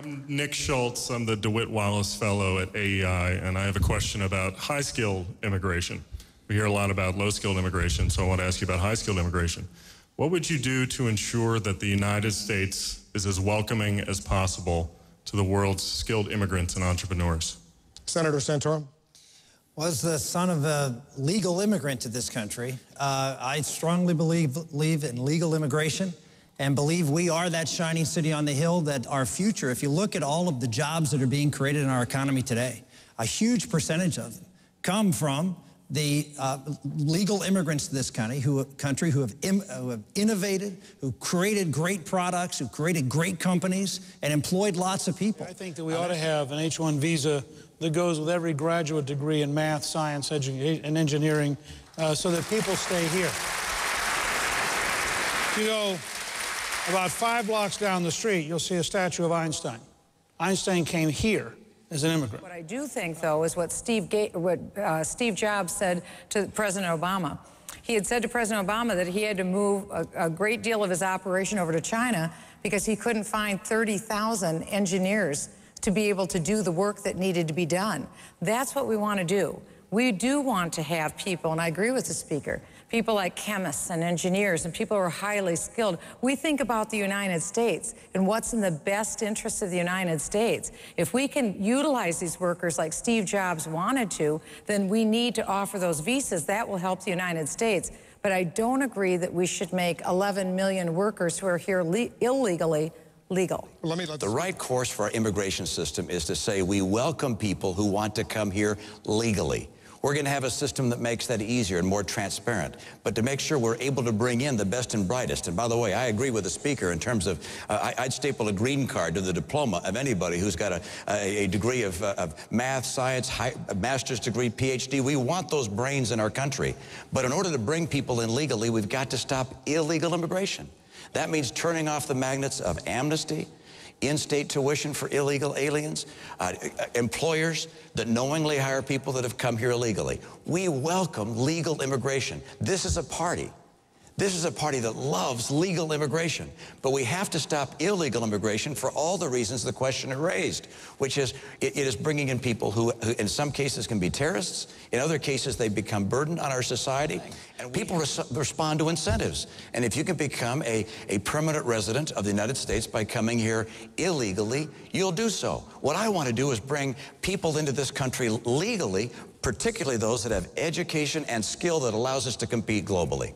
I'm Nick Schultz. I'm the DeWitt Wallace Fellow at AEI, and I have a question about high-skilled immigration. We hear a lot about low-skilled immigration, so I want to ask you about high-skilled immigration. What would you do to ensure that the United States is as welcoming as possible to the world's skilled immigrants and entrepreneurs? Senator Santorum. Well, as the son of a legal immigrant to this country, I strongly believe in legal immigration and believe we are that shining city on the hill, that our future, if you look at all of the jobs that are being created in our economy today, a huge percentage of them come from the legal immigrants to this country who have innovated, who created great products, who created great companies, and employed lots of people. I think that we ought to have an H-1 visa that goes with every graduate degree in math, science, and engineering so that people stay here. If you go about 5 blocks down the street, you'll see a statue of Einstein. Einstein came here as an immigrant. What I do think, though, is what Steve Jobs said to President Obama. He had said to President Obama that he had to move a great deal of his operation over to China because he couldn't find 30,000 engineers to be able to do the work that needed to be done. That's what we want to do. We do want to have people, and I agree with the speaker, people like chemists and engineers and people who are highly skilled. We think about the United States and what's in the best interest of the United States. If we can utilize these workers like Steve Jobs wanted to, then we need to offer those visas. That will help the United States. But I don't agree that we should make 11 million workers who are here illegally legal. The right course for our immigration system is to say we welcome people who want to come here legally. We're going to have a system that makes that easier and more transparent, but to make sure we're able to bring in the best and brightest. And by the way, I agree with the speaker in terms of I'd staple a green card to the diploma of anybody who's got a degree of math, science, master's degree, PhD. We want those brains in our country. But in order to bring people in legally, we've got to stop illegal immigration. That means turning off the magnets of amnesty, in-state tuition for illegal aliens, employers that knowingly hire people that have come here illegally. We welcome legal immigration. This is a party. This is a party that loves legal immigration. But we have to stop illegal immigration for all the reasons the questioner raised, which is it is bringing in people who in some cases can be terrorists. In other cases, they become burden on our society. And people respond to incentives. And if you can become a permanent resident of the United States by coming here illegally, you'll do so. What I want to do is bring people into this country legally, particularly those that have education and skill that allows us to compete globally.